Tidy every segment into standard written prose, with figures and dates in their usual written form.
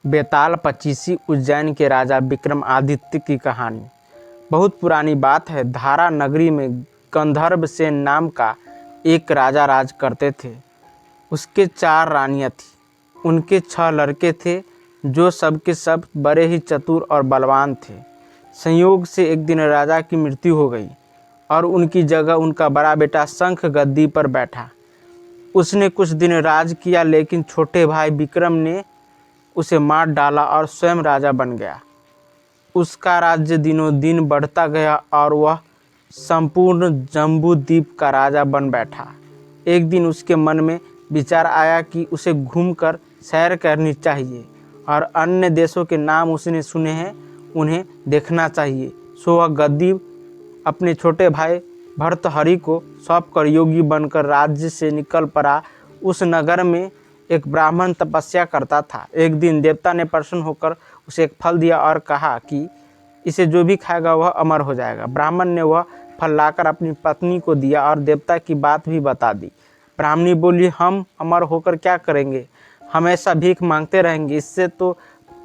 बेताल पचीसी उज्जैन के राजा विक्रमादित्य की कहानी। बहुत पुरानी बात है। धारा नगरी में गंधर्व सेन नाम का एक राजा राज करते थे। उसके 4 रानियां थीं। उनके 6 लड़के थे जो सबके सब बड़े ही चतुर और बलवान थे। संयोग से एक दिन राजा की मृत्यु हो गई और उनकी जगह उनका बड़ा बेटा शंख गद्दी पर बैठा। उसने कुछ दिन राज किया, लेकिन छोटे भाई विक्रम ने उसे मार डाला और स्वयं राजा बन गया। उसका राज्य दिनों दिन बढ़ता गया और वह संपूर्ण जम्बूद्वीप का राजा बन बैठा। एक दिन उसके मन में विचार आया कि उसे घूमकर सैर करनी चाहिए और अन्य देशों के नाम उसने सुने हैं, उन्हें देखना चाहिए। सो वह गद्दी अपने छोटे भाई भर्तहरि को सौंपकर योगी बनकर राज्य से निकल पड़ा। उस नगर में एक ब्राह्मण तपस्या करता था। एक दिन देवता ने प्रसन्न होकर उसे एक फल दिया और कहा कि इसे जो भी खाएगा वह अमर हो जाएगा। ब्राह्मण ने वह फल लाकर अपनी पत्नी को दिया और देवता की बात भी बता दी। ब्राह्मणी बोली, हम अमर होकर क्या करेंगे, हमेशा भीख मांगते रहेंगे, इससे तो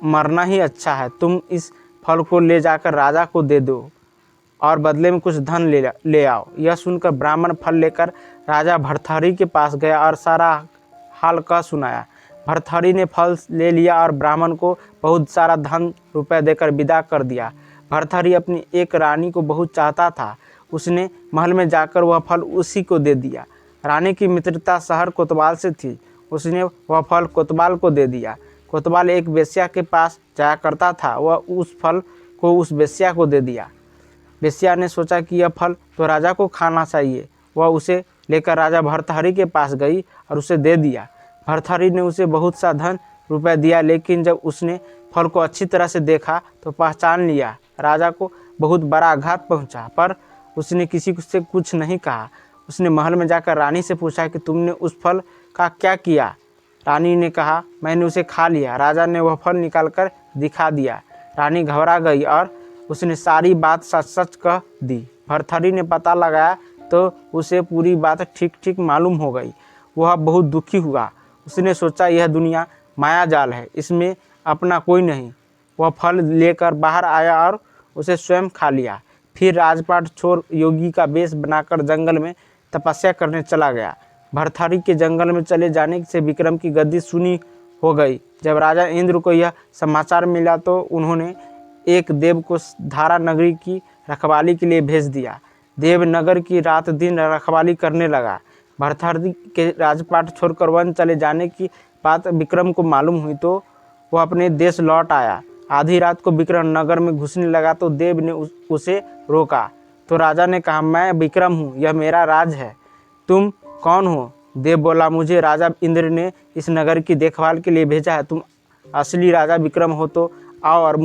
मरना ही अच्छा है। तुम इस फल को ले जाकर राजा को दे दो और बदले में कुछ धन ले आओ। यह सुनकर ब्राह्मण फल लेकर राजा भर्तहरि के पास गया और सारा हाल कह सुनाया। भर्तहरि ने फल ले लिया और ब्राह्मण को बहुत सारा धन रुपए देकर विदा कर दिया। भर्तहरि अपनी एक रानी को बहुत चाहता था। उसने महल में जाकर वह फल उसी को दे दिया। रानी की मित्रता शहर कोतवाल से थी। उसने वह फल कोतवाल को दे दिया। कोतवाल एक वेश्या के पास जाया करता था। वह उस फल को उस वेश्या को दे दिया। वेश्या ने सोचा कि यह फल तो राजा को खाना चाहिए। वह उसे लेकर राजा भर्तहरि के पास गई और उसे दे दिया। भर्तहरि ने उसे बहुत सा धन रुपए दिया, लेकिन जब उसने फल को अच्छी तरह से देखा तो पहचान लिया। राजा को बहुत बड़ा आघात पहुंचा, पर उसने किसी से कुछ नहीं कहा। उसने महल में जाकर रानी से पूछा कि तुमने उस फल का क्या किया। रानी ने कहा, मैंने उसे खा लिया। राजा ने वह फल निकालकर दिखा दिया। रानी घबरा गई और उसने सारी बात सच सच कह दी। भर्तहरि ने पता लगाया तो उसे पूरी बात ठीक ठीक मालूम हो गई। वह बहुत दुखी हुआ। उसने सोचा यह दुनिया माया जाल है, इसमें अपना कोई नहीं। वह फल लेकर बाहर आया और उसे स्वयं खा लिया। फिर राजपाट छोड़ योगी का वेश बनाकर जंगल में तपस्या करने चला गया। भर्तहरि के जंगल में चले जाने से विक्रम की गद्दी सुनी हो गई। जब राजा इंद्र को यह समाचार मिला तो उन्होंने एक देव को धारा नगरी की रखवाली के लिए भेज दिया। देव नगर की रात दिन रखवाली करने लगा। भर्तहरि के राजपाट छोड़कर वन चले जाने की बात विक्रम को मालूम हुई तो वह अपने देश लौट आया। आधी रात को विक्रम नगर में घुसने लगा तो देव ने उसे रोका। तो राजा ने कहा, मैं विक्रम हूँ, यह मेरा राज है, तुम कौन हो? देव बोला, मुझे राजा इंद्र ने इस नगर की देखभाल के लिए भेजा है। तुम असली राजा विक्रम हो तो आओ और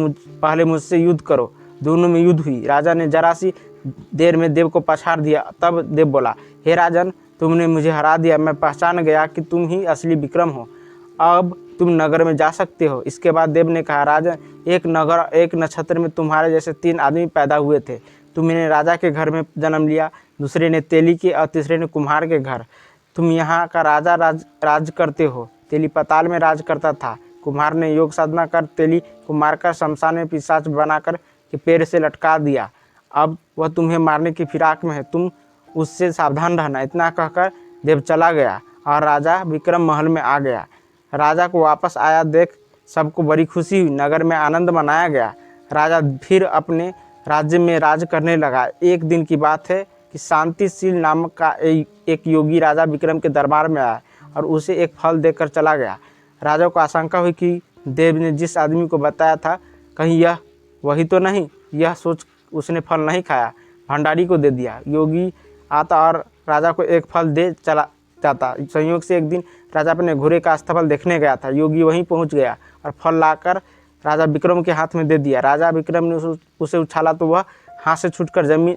पहले मुझसे युद्ध करो। दोनों में युद्ध हुई। राजा ने जरा सी देर में देव को पछाड़ दिया। तब देव बोला, हे राजन, तुमने मुझे हरा दिया। मैं पहचान गया कि तुम ही असली विक्रम हो। अब तुम नगर में जा सकते हो। इसके बाद देव ने कहा, राजन, एक नगर एक नक्षत्र में तुम्हारे जैसे 3 आदमी पैदा हुए थे। तुमने राजा के घर में जन्म लिया, दूसरे ने तेली के और तीसरे ने कुम्हार के घर। तुम यहाँ का राजा राज करते हो। तेली पाताल में राज करता था। कुम्हार ने योग साधना कर तेली को मारकर शमशान में पिशाच बनाकर के पेड़ से लटका दिया। अब वह तुम्हें मारने की फिराक में है, तुम उससे सावधान रहना। इतना कहकर देव चला गया और राजा विक्रम महल में आ गया। राजा को वापस आया देख सबको बड़ी खुशी हुई। नगर में आनंद मनाया गया। राजा फिर अपने राज्य में राज करने लगा। एक दिन की बात है कि शांतिशील नामक का एक योगी राजा विक्रम के दरबार में आया और उसे एक फल देकर चला गया। राजा को आशंका हुई कि देव ने जिस आदमी को बताया था कहीं यह वही तो नहीं। यह सोच उसने फल नहीं खाया, भंडारी को दे दिया। योगी आता और राजा को एक फल दे चला जाता। संयोग से एक दिन राजा अपने घोड़े का अस्तबल देखने गया था। योगी वहीं पहुंच गया और फल लाकर राजा विक्रम के हाथ में दे दिया। राजा विक्रम ने उसे उछाला तो वह हाथ से छूटकर जमीन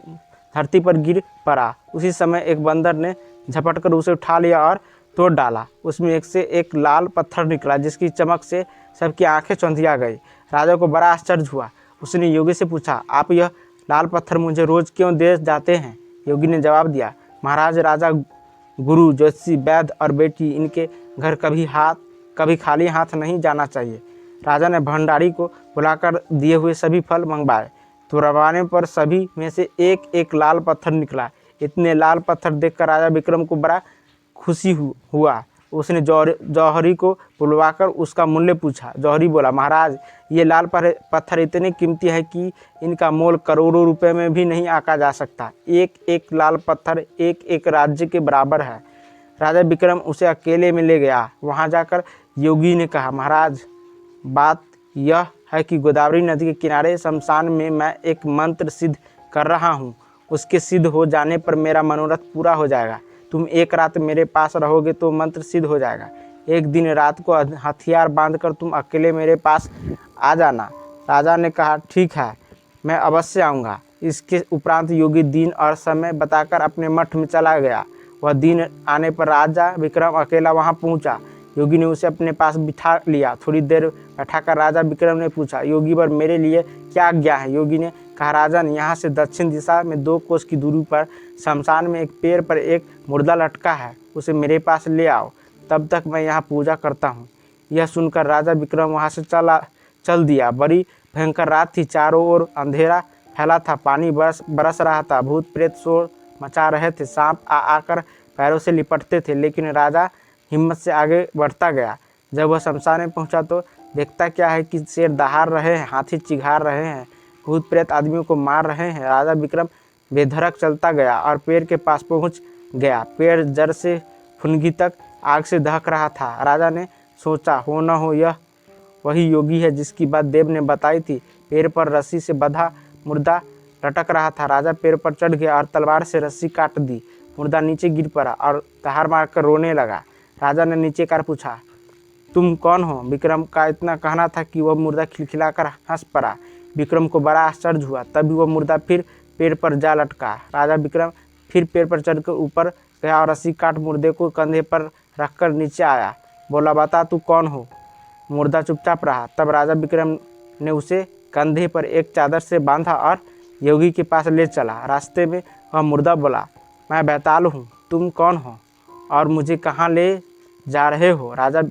धरती पर गिर पड़ा। उसी समय एक बंदर ने झपटकर उसे उठा लिया और तोड़ डाला। उसमें एक से एक लाल पत्थर निकला, जिसकी चमक से सबकी आंखें चौंधिया गई। राजा को बड़ा आश्चर्य हुआ। उसने योगी से पूछा, आप यह लाल पत्थर मुझे रोज क्यों दे जाते हैं? योगी ने जवाब दिया, महाराज, राजा, गुरु, ज्योतिषी, वैद्य और बेटी, इनके घर कभी खाली हाथ नहीं जाना चाहिए। राजा ने भंडारी को बुलाकर दिए हुए सभी फल मंगवाए। तुड़वाने पर सभी में से एक एक लाल पत्थर निकला। इतने लाल पत्थर देखकर राजा विक्रम को बड़ा खुशी हुआ। उसने जौहरी को बुलवाकर उसका मूल्य पूछा। जौहरी बोला, महाराज, ये लाल पत्थर इतने कीमती है कि इनका मोल करोड़ों रुपए में भी नहीं आंका जा सकता। एक एक लाल पत्थर एक एक राज्य के बराबर है। राजा विक्रम उसे अकेले में ले गया। वहां जाकर योगी ने कहा, महाराज, बात यह है कि गोदावरी नदी के किनारे शमशान में मैं एक मंत्र सिद्ध कर रहा हूँ। उसके सिद्ध हो जाने पर मेरा मनोरथ पूरा हो जाएगा। तुम एक रात मेरे पास रहोगे तो मंत्र सिद्ध हो जाएगा। एक दिन रात को हथियार बांधकर तुम अकेले मेरे पास आ जाना। राजा ने कहा, ठीक है, मैं अवश्य आऊँगा। इसके उपरांत योगी दिन और समय बताकर अपने मठ में चला गया। वह दिन आने पर राजा विक्रम अकेला वहां पहुंचा। योगी ने उसे अपने पास बिठा लिया। थोड़ी देर बैठाकर राजा विक्रम ने पूछा, योगी वर, मेरे लिए क्या आज्ञा है? योगी ने कहा, राजन, यहाँ से दक्षिण दिशा में 2 कोस की दूरी पर शमशान में एक पेड़ पर एक मुर्दा लटका है। उसे मेरे पास ले आओ, तब तक मैं यहाँ पूजा करता हूँ। यह सुनकर राजा विक्रम वहाँ से चल दिया। बड़ी भयंकर रात थी। चारों ओर अंधेरा फैला था। पानी बरस रहा था। भूत प्रेत शोर मचा रहे थे। सांप आकर पैरों से लिपटते थे, लेकिन राजा हिम्मत से आगे बढ़ता गया। जब वह शमशान में पहुंचा तो देखता क्या है कि शेर दहाड़ रहे हैं, हाथी चिघार रहे हैं, भूत प्रेत आदमियों को मार रहे हैं। राजा विक्रम बेधड़क चलता गया और पेड़ के पास पहुंच गया। पेड़ जड़ से फुनगी तक आग से दहक रहा था। राजा ने सोचा, हो न हो यह वही योगी है जिसकी बात देव ने बताई थी। पेड़ पर रस्सी से बंधा मुर्दा लटक रहा था। राजा पेड़ पर चढ़ गया और तलवार से रस्सी काट दी। मुर्दा नीचे गिर पड़ा और दहाड़ मारकर रोने लगा। राजा ने नीचे कर पूछा, तुम कौन हो? विक्रम का इतना कहना था कि वह मुर्दा खिलखिलाकर हंस पड़ा। विक्रम को बड़ा आश्चर्य हुआ। तभी वह मुर्दा फिर पेड़ पर जा लटका। राजा विक्रम फिर पेड़ पर चढ़कर ऊपर गया और रस्सी काट मुर्दे को कंधे पर रखकर नीचे आया। बोला, बता तू कौन हो? मुर्दा चुपचाप रहा। तब राजा विक्रम ने उसे कंधे पर एक चादर से बांधा और योगी के पास ले चला। रास्ते में वह मुर्दा बोला, मैं बैताल हूँ, तुम कौन हो और मुझे कहाँ ले जा रहे हो? राजा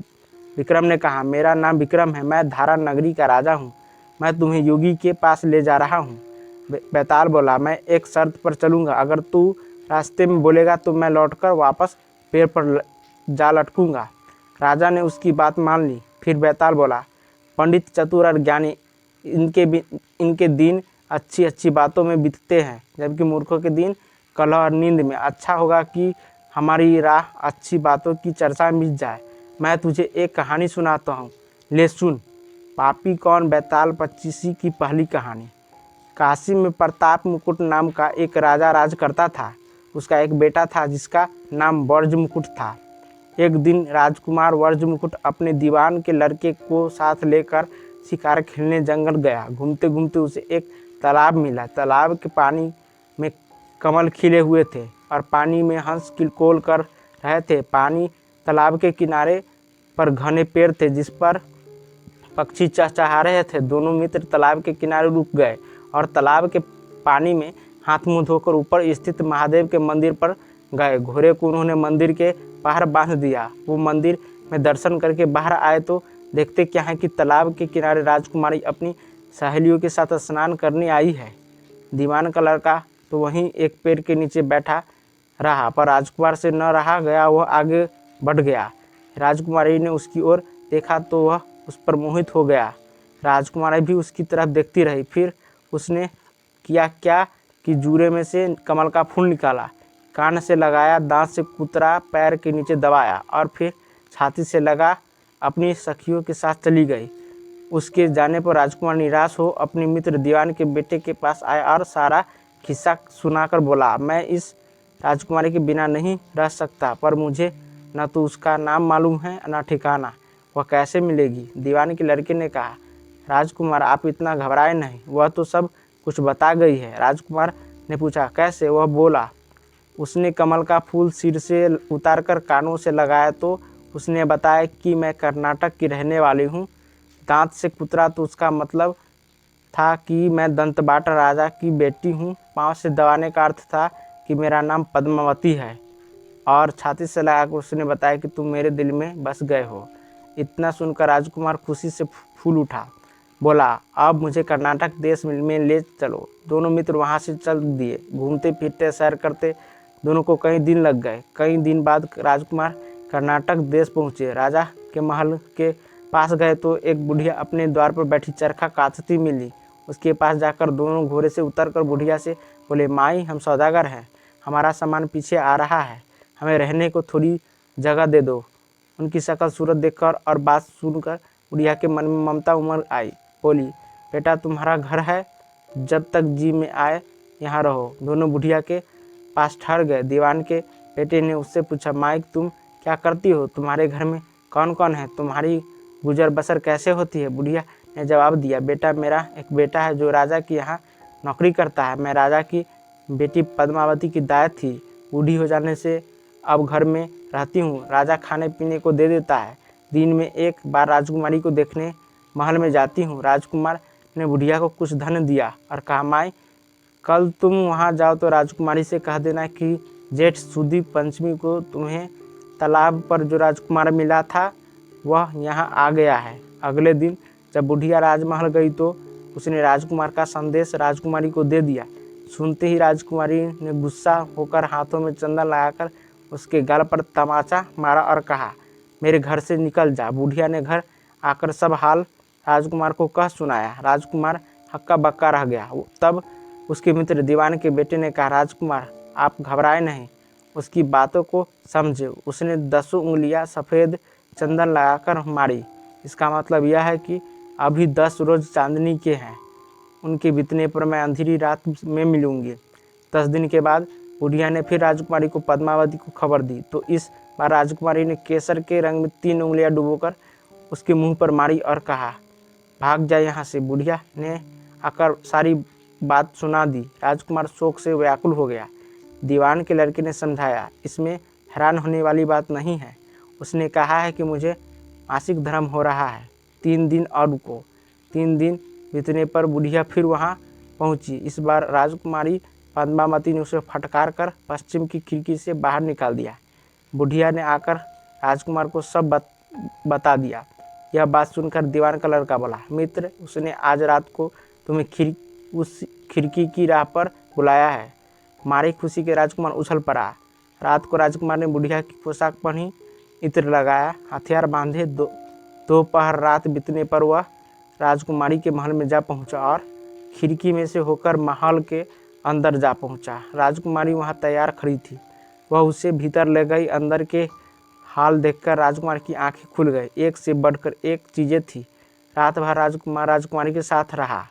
विक्रम ने कहा, मेरा नाम विक्रम है, मैं धारा नगरी का राजा हूँ। मैं तुम्हें योगी के पास ले जा रहा हूँ। बैताल बोला, मैं एक शर्त पर चलूँगा। अगर तू रास्ते में बोलेगा तो मैं लौटकर वापस पेड़ पर जा लटकूँगा। राजा ने उसकी बात मान ली। फिर बैताल बोला, पंडित, चतुर और ज्ञानी, इनके दिन अच्छी अच्छी बातों में बीतते हैं, जबकि मूर्खों के दिन कलह और नींद में। अच्छा होगा कि हमारी राह अच्छी बातों की चर्चा में बीत जाए। मैं तुझे एक कहानी सुनाता हूँ, ले सुन। पापी कौन? बैताल 25 की पहली कहानी। काशी में प्रताप मुकुट नाम का एक राजा राज करता था। उसका एक बेटा था जिसका नाम वर्ज मुकुट था। एक दिन राजकुमार वर्ज मुकुट अपने दीवान के लड़के को साथ लेकर शिकार खेलने जंगल गया। घूमते घूमते उसे एक तालाब मिला। तालाब के पानी में कमल खिले हुए थे और पानी में हंस किलकोल कर रहे थे। तालाब के किनारे पर घने पेड़ थे जिस पर पक्षी चहचहा रहे थे। दोनों मित्र तालाब के किनारे रुक गए और तालाब के पानी में हाथ मुंह धोकर ऊपर स्थित महादेव के मंदिर पर गए। घोड़े को उन्होंने मंदिर के बाहर बांध दिया। वो मंदिर में दर्शन करके बाहर आए तो देखते क्या है कि तालाब के किनारे राजकुमारी अपनी सहेलियों के साथ स्नान करने आई है। दीवान का लड़का तो वहीं एक पेड़ के नीचे बैठा रहा, पर राजकुमार से न रहा गया। वह आगे बढ़ गया। राजकुमारी ने उसकी ओर देखा तो वह उस पर मोहित हो गया। राजकुमारी भी उसकी तरफ देखती रही। फिर उसने किया क्या कि जूरे में से कमल का फूल निकाला, कान से लगाया, दांत से कुतरा, पैर के नीचे दबाया और फिर छाती से लगा अपनी सखियों के साथ चली गई। उसके जाने पर राजकुमार निराश हो अपने मित्र दीवान के बेटे के पास आया और सारा किस्सा सुनाकर बोला, मैं इस राजकुमारी के बिना नहीं रह सकता, पर मुझे न तो उसका नाम मालूम है न ठिकाना। वह कैसे मिलेगी? दीवान के लड़के ने कहा, राजकुमार, आप इतना घबराए नहीं, वह तो सब कुछ बता गई है। राजकुमार ने पूछा, कैसे? वह बोला, उसने कमल का फूल सिर से उतारकर कानों से लगाया तो उसने बताया कि मैं कर्नाटक की रहने वाली हूँ। दांत से कुतरा तो उसका मतलब था कि मैं दंतबाट राजा की बेटी हूँ। पाँव से दबाने का अर्थ था कि मेरा नाम पद्मावती है। और छाती से लगाकर उसने बताया कि तुम मेरे दिल में बस गए हो। इतना सुनकर राजकुमार खुशी से फूल उठा। बोला, अब मुझे कर्नाटक देश में ले चलो। दोनों मित्र वहाँ से चल दिए। घूमते फिरते सैर करते दोनों को कई दिन लग गए। कई दिन बाद राजकुमार कर्नाटक देश पहुँचे। राजा के महल के पास गए तो एक बुढ़िया अपने द्वार पर बैठी चरखा काटती मिली। उसके पास जाकर दोनों घोड़े से उतरकर बुढ़िया से बोले, माई, हम सौदागर हैं, हमारा सामान पीछे आ रहा है, हमें रहने को थोड़ी जगह दे दो। उनकी शक्ल सूरत देखकर और बात सुनकर बुढ़िया के मन में ममता उमड़ आई। बोली, बेटा, तुम्हारा घर है, जब तक जी में आए यहाँ रहो। दोनों बुढ़िया के पास ठहर गए। दीवान के बेटे ने उससे पूछा, माई, तुम क्या करती हो? तुम्हारे घर में कौन कौन है? तुम्हारी गुजर बसर कैसे होती है? बुढ़िया ने जवाब दिया, बेटा, मेरा एक बेटा है जो राजा के यहाँ नौकरी करता है। मैं राजा की बेटी पद्मावती की दाई थी। बूढ़ी हो जाने से अब घर में रहती हूँ। राजा खाने पीने को दे देता है। दिन में एक बार राजकुमारी को देखने महल में जाती हूँ। राजकुमार ने बुढ़िया को कुछ धन दिया और कहा, माई, कल तुम वहाँ जाओ तो राजकुमारी से कह देना कि जेठ सुदी पंचमी को तुम्हें तालाब पर जो राजकुमार मिला था वह यहाँ आ गया है। अगले दिन जब बुढ़िया राजमहल गई तो उसने राजकुमार का संदेश राजकुमारी को दे दिया। सुनते ही राजकुमारी ने गुस्सा होकर हाथों में चंदन लगाकर उसके गाल पर तमाचा मारा और कहा, मेरे घर से निकल जा। बुढ़िया ने घर आकर सब हाल राजकुमार को कह सुनाया। राजकुमार हक्का बक्का रह गया। तब उसके मित्र दीवान के बेटे ने कहा, राजकुमार, आप घबराए नहीं, उसकी बातों को समझे। उसने 10 उंगलियां सफ़ेद चंदन लगाकर मारी। इसका मतलब यह है कि अभी 10 रोज चांदनी के हैं। उनके बीतने पर मैं अंधेरी रात में मिलूंगी। 10 दिन के बाद बुढ़िया ने फिर राजकुमारी को पद्मावती को खबर दी तो इस बार राजकुमारी ने केसर के रंग में 3 उंगलियां डुबोकर उसके मुंह पर मारी और कहा, भाग जा यहाँ से। बुढ़िया ने आकर सारी बात सुना दी। राजकुमार शोक से व्याकुल हो गया। दीवान के लड़के ने समझाया, इसमें हैरान होने वाली बात नहीं है। उसने कहा है कि मुझे मासिक धर्म हो रहा है, 3 दिन और रुको। 3 दिन बीतने पर बुढ़िया फिर वहाँ पहुँची। इस बार राजकुमारी पद्मावती ने उसे फटकार कर पश्चिम की खिड़की से बाहर निकाल दिया। बुढ़िया ने आकर राजकुमार को सब बता दिया। यह बात सुनकर दीवान का लड़का बोला, मित्र, उसने आज रात को तुम्हें उस खिड़की की राह पर बुलाया है। मारी खुशी के राजकुमार उछल पड़ा। रात को राजकुमार ने बुढ़िया की पोशाक पहनी, इत्र लगाया, हथियार बांधे। दोपहर रात बीतने पर वह राजकुमारी के महल में जा पहुंचा और खिड़की में से होकर महल के अंदर जा पहुंचा। राजकुमारी वहां तैयार खड़ी थी। वह उसे भीतर ले गई। अंदर के हाल देखकर राजकुमार की आंखें खुल गई। एक से बढ़कर एक चीज़ें थी। रात भर राजकुमारी के साथ रहा।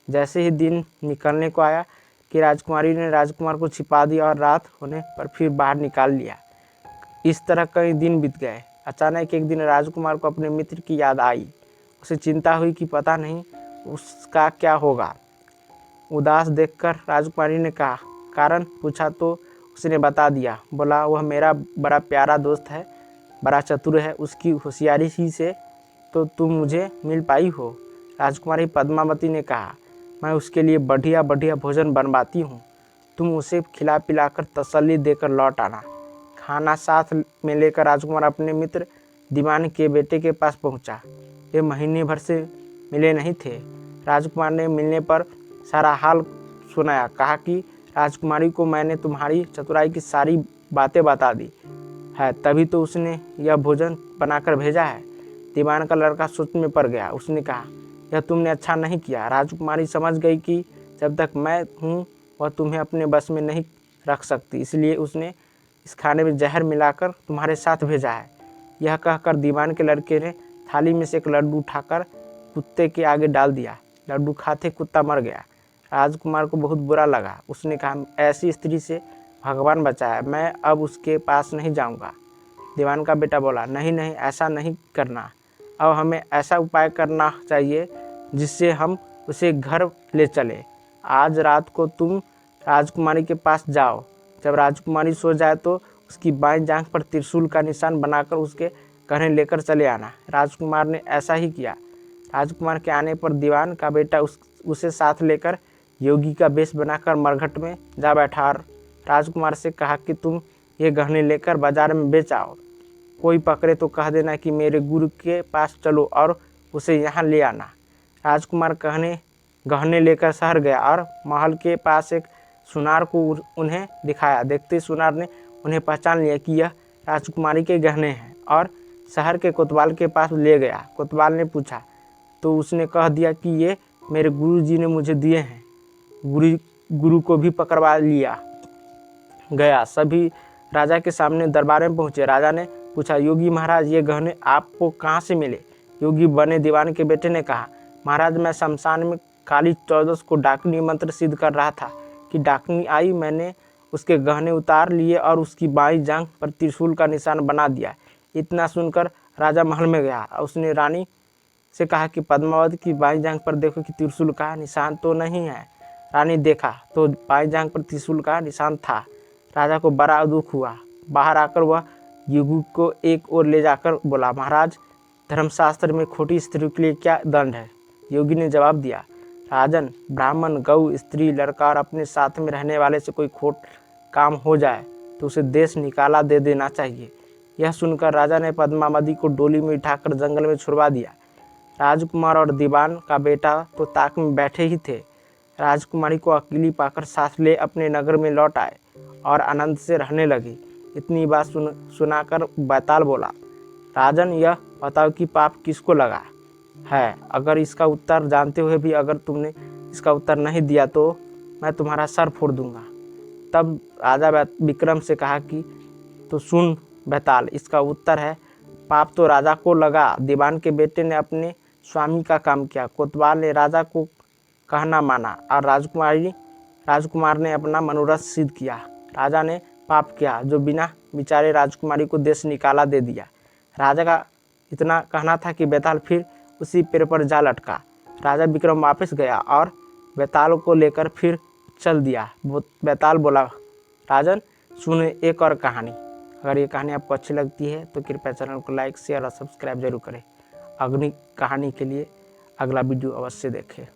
जैसे ही दिन निकलने को आया कि राजकुमारी ने राजकुमार को छिपा दिया और रात होने पर फिर बाहर निकाल लिया। इस तरह कई दिन बीत गए। अचानक एक दिन राजकुमार को अपने मित्र की याद आई। उसे चिंता हुई कि पता नहीं उसका क्या होगा। उदास देखकर राजकुमारी ने कहा, कारण पूछा तो उसने बता दिया। बोला, वह मेरा बड़ा प्यारा दोस्त है, बड़ा चतुर है, उसकी होशियारी ही से तो तुम मुझे मिल पाई हो। राजकुमारी पद्मावती ने कहा, मैं उसके लिए बढ़िया बढ़िया भोजन बनवाती हूँ, तुम उसे खिला पिलाकर तसल्ली देकर लौट आना। खाना साथ में लेकर राजकुमार अपने मित्र दीवान के बेटे के पास पहुँचा। वे महीने भर से मिले नहीं थे। राजकुमार ने मिलने पर सारा हाल सुनाया। कहा कि राजकुमारी को मैंने तुम्हारी चतुराई की सारी बातें बता दी है, तभी तो उसने यह भोजन बनाकर भेजा है। दीवान का लड़का सोच में पड़ गया। उसने कहा, यह तुमने अच्छा नहीं किया। राजकुमारी समझ गई कि जब तक मैं हूँ वह तुम्हें अपने बस में नहीं रख सकती, इसलिए उसने इस खाने में जहर मिलाकर तुम्हारे साथ भेजा है। यह कहकर दीवान के लड़के ने थाली में से एक लड्डू उठाकर कुत्ते के आगे डाल दिया। लड्डू खाते कुत्ता मर गया। राजकुमार को बहुत बुरा लगा। उसने कहा, ऐसी स्त्री से भगवान बचाए, मैं अब उसके पास नहीं जाऊंगा। दीवान का बेटा बोला, नहीं नहीं, ऐसा नहीं करना। अब हमें ऐसा उपाय करना चाहिए जिससे हम उसे घर ले चले। आज रात को तुम राजकुमारी के पास जाओ। जब राजकुमारी सो जाए तो उसकी बाईं जांघ पर त्रिशूल का निशान बनाकर उसके गहने लेकर चले आना। राजकुमार ने ऐसा ही किया। राजकुमार के आने पर दीवान का बेटा उसे साथ लेकर योगी का वेश बनाकर मरघट में जा बैठा और राजकुमार से कहा कि तुम ये गहने लेकर बाजार में बेच आओ। कोई पकड़े तो कह देना कि मेरे गुरु के पास चलो और उसे यहाँ ले आना। राजकुमार गहने लेकर शहर गया और महल के पास एक सुनार को उन्हें दिखाया। देखते ही सुनार ने उन्हें पहचान लिया कि यह राजकुमारी के गहने हैं और शहर के कोतवाल के पास ले गया। कोतवाल ने पूछा तो उसने कह दिया कि ये मेरे गुरुजी ने मुझे दिए हैं। गुरु को भी पकड़वा लिया गया। सभी राजा के सामने दरबार में पहुंचे। राजा ने पूछा, योगी महाराज ये गहने आपको कहाँ से मिले? योगी बने दीवान के बेटे ने कहा, महाराज मैं शमशान में काली 14 को डाकनी मंत्र सिद्ध कर रहा था कि डाकनी आई। मैंने उसके गहने उतार लिए और उसकी बाईं जांघ पर त्रिशूल का निशान बना दिया। इतना सुनकर राजा महल में गया। उसने रानी से कहा कि पद्मावती की बाईं जांघ पर देखो कि त्रिशूल का निशान तो नहीं है। रानी देखा तो बाईं जांघ पर त्रिशूल का निशान था। राजा को बड़ा दुख हुआ। बाहर आकर वह योगी को एक ओर ले जाकर बोला, महाराज धर्मशास्त्र में खोटी स्त्री के लिए क्या दंड है? योगी ने जवाब दिया, राजन ब्राह्मण, गौ, स्त्री, लड़का और अपने साथ में रहने वाले से कोई खोट काम हो जाए तो उसे देश निकाला दे देना चाहिए। यह सुनकर राजा ने पद्मावती को डोली में उठाकर जंगल में छुड़वा दिया। राजकुमार और दीवान का बेटा तो ताक में बैठे ही थे। राजकुमारी को अकेली पाकर साथ ले अपने नगर में लौट आए और आनंद से रहने लगे। इतनी बात सुनाकर बैताल बोला, राजन यह बताओ कि पाप किसको लगा है? अगर इसका उत्तर जानते हुए भी अगर तुमने इसका उत्तर नहीं दिया तो मैं तुम्हारा सर फोड़ दूंगा। तब राजा विक्रम से कहा कि तो सुन बैताल, इसका उत्तर है पाप तो राजा को लगा। दीवान के बेटे ने अपने स्वामी का काम किया, कोतवाल ने राजा को कहना माना और राजकुमार ने अपना मनोरथ सिद्ध किया। राजा ने पाप किया जो बिना विचारे राजकुमारी को देश निकाला दे दिया। राजा का इतना कहना था कि बैताल फिर उसी पेड़ पर जा लटका। राजा विक्रम वापस गया और बैताल को लेकर फिर चल दिया। बैताल बोला, राजन सुने एक और कहानी। अगर ये कहानी आपको अच्छी लगती है तो कृपया चैनल को लाइक, शेयर और सब्सक्राइब जरूर करें। अगली कहानी के लिए अगला वीडियो अवश्य देखें।